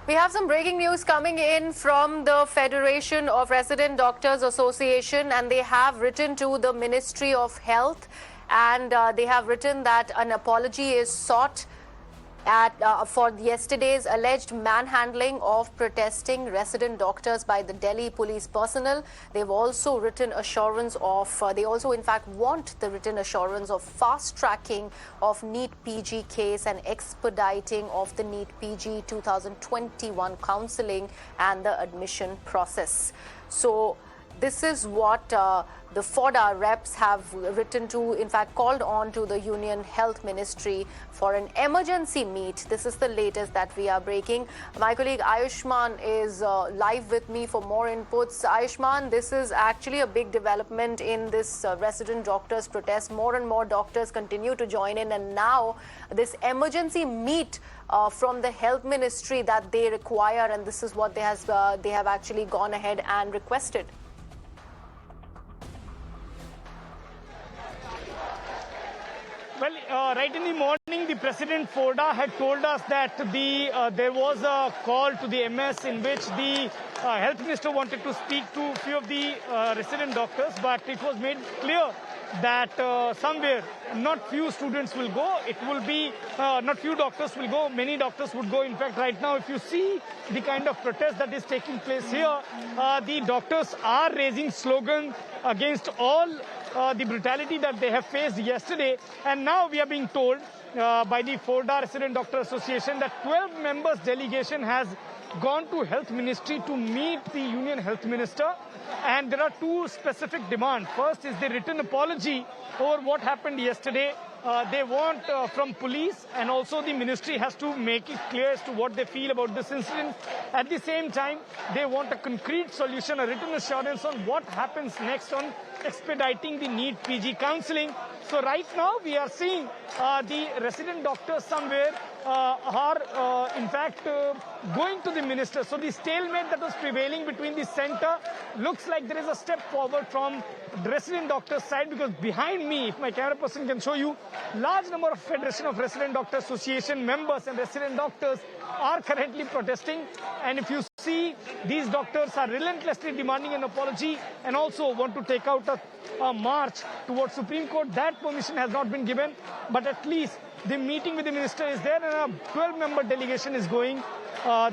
We have some breaking news coming in from the Federation of Resident Doctors Association, and they have written to the Ministry of Health, and they have written that an apology is sought for yesterday's alleged manhandling of protesting resident doctors by the Delhi police personnel. They've also written assurance of, they also in fact want the written assurance of fast tracking of NEET PG case and expediting of the NEET PG 2021 counselling and the admission process. So this is what the FODA reps have written to, in fact, called on to the Union Health Ministry for an emergency meet. This is the latest that we are breaking. My colleague Ayushman is live with me for more inputs. Ayushman, this is actually a big development in this resident doctors protest. More and more doctors continue to join in, and now this emergency meet from the Health Ministry that they require, and this is what they have actually gone ahead and requested. Well, right in the morning, the President FODA had told us that there was a call to the MS in which the Health Minister wanted to speak to a few of the resident doctors, but it was made clear that somewhere not few students will go. It will be not few doctors will go, many doctors would go. In fact, right now, if you see the kind of protest that is taking place here, the doctors are raising slogans against all the brutality that they have faced yesterday. And now we are being told by the FODA Resident Doctor Association that 12 members delegation has gone to Health Ministry to meet the Union Health Minister. And there are two specific demands. First is the written apology over what happened yesterday. They want from police, and also the ministry has to make it clear as to what they feel about this incident. At the same time, they want a concrete solution, a written assurance on what happens next on expediting the NEET PG counselling. So right now we are seeing the resident doctors somewhere are in fact going to the minister. So the stalemate that was prevailing between the centre looks like there is a step forward from the resident doctors side, because behind me, if my camera person can show you, large number of Federation of Resident Doctor Association members and resident doctors are currently protesting. And if you see, these doctors are relentlessly demanding an apology and also want to take out a march towards Supreme Court. That permission has not been given, but at least the meeting with the minister is there, and a 12-member delegation is going.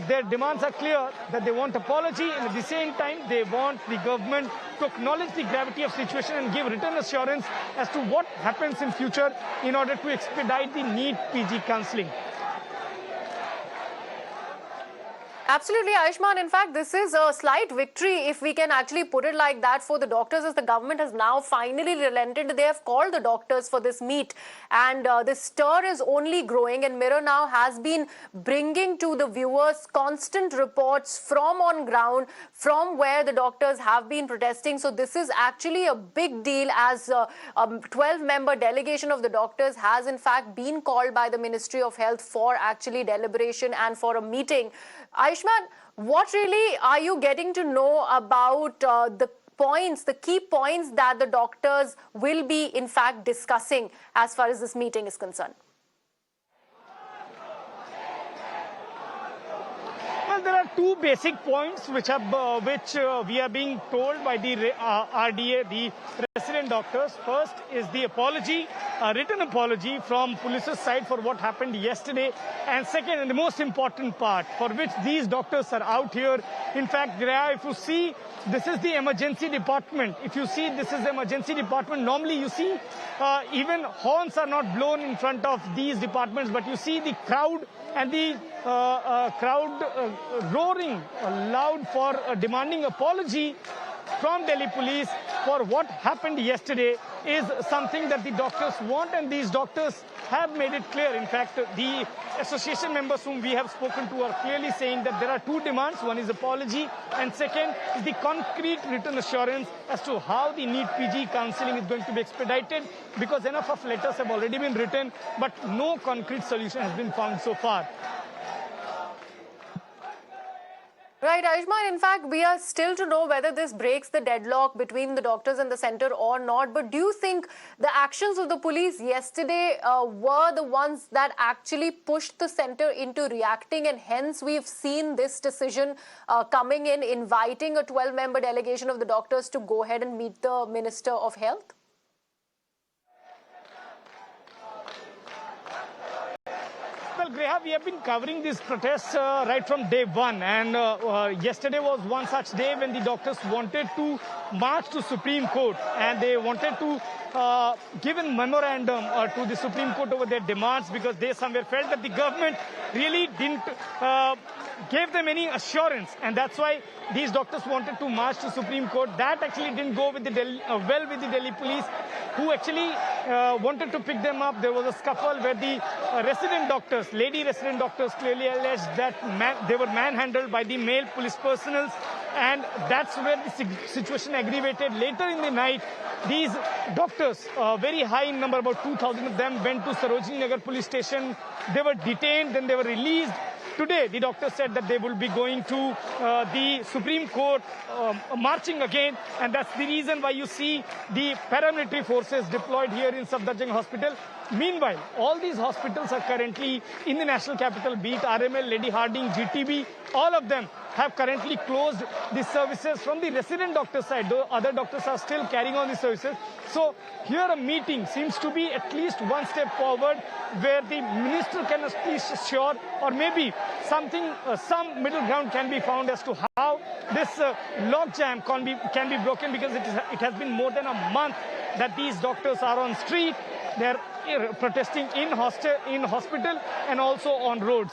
Their demands are clear, that they want apology, and at the same time they want the government to acknowledge the gravity of situation and give written assurance as to what happens in future in order to expedite the NEET PG counselling. Absolutely, Ayushman. In fact, this is a slight victory, if we can actually put it like that, for the doctors, as the government has now finally relented. They have called the doctors for this meet, and this stir is only growing. And Mirror now has been bringing to the viewers constant reports from on ground, from where the doctors have been protesting. So this is actually a big deal, as a 12-member delegation of the doctors has in fact been called by the Ministry of Health for actually deliberation and for a meeting. Ayushman, what really are you getting to know about the key points that the doctors will be in fact discussing as far as this meeting is concerned? Well, there are two basic points which we are being told by the RDA, the resident doctors. First is the apology, a written apology from police's side for what happened yesterday. And second, and the most important part, for which these doctors are out here. In fact, if you see, this is the emergency department. If you see, this is the emergency department. Normally, you see, even horns are not blown in front of these departments, but you see the crowd and the crowd roaring loud for demanding apology from Delhi police for what happened yesterday is something that the doctors want, and these doctors have made it clear. In fact, the association members whom we have spoken to are clearly saying that there are two demands. One is apology, and second is the concrete written assurance as to how the NEET PG counselling is going to be expedited, because enough of letters have already been written, but no concrete solution has been found so far. Right, Ayushman. In fact, we are still to know whether this breaks the deadlock between the doctors and the center or not. But do you think the actions of the police yesterday were the ones that actually pushed the center into reacting, and hence we've seen this decision coming in, inviting a 12-member delegation of the doctors to go ahead and meet the Minister of Health? Well, Greha, we have been covering these protests right from day one. And yesterday was one such day when the doctors wanted to march to Supreme Court. And they wanted to give a memorandum to the Supreme Court over their demands, because they somewhere felt that the government really didn't give them any assurance. And that's why these doctors wanted to march to Supreme Court. That actually didn't go with the well with the Delhi police, who actually wanted to pick them up. There was a scuffle where the resident doctors, lady resident doctors, clearly alleged that they were manhandled by the male police personnel, and that's where the situation aggravated. Later in the night, these doctors, very high in number, about 2,000 of them, went to Sarojini Nagar police station. They were detained, then they were released. Today, the doctor said that they will be going to the Supreme Court, marching again, and that's the reason why you see the paramilitary forces deployed here in Safdarjung Hospital. Meanwhile, all these hospitals are currently in the national capital, be it RML, Lady Harding, GTB, all of them have currently closed the services from the resident doctor side, though other doctors are still carrying on the services. So here a meeting seems to be at least one step forward, where the minister can at least assure, or maybe something, some middle ground can be found as to how this logjam can be broken, because it has been more than a month that these doctors are on street. They're protesting in hospital and also on roads.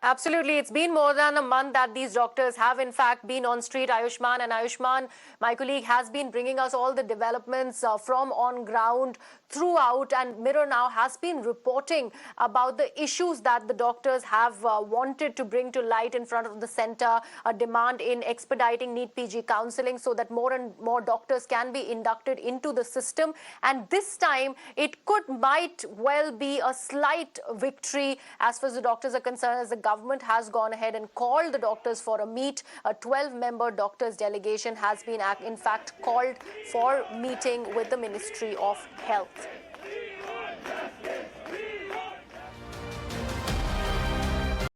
Absolutely. It's been more than a month that these doctors have, in fact, been on street, Ayushman. And Ayushman, my colleague, has been bringing us all the developments from on ground throughout. And Mirror Now has been reporting about the issues that the doctors have wanted to bring to light in front of the center, a demand in expediting NEET PG counseling so that more and more doctors can be inducted into the system. And this time, it might well be a slight victory as far as the doctors are concerned, as the government has gone ahead and called the doctors for a meet. A 12-member doctors delegation has been, in fact, called for meeting with the Ministry of Health.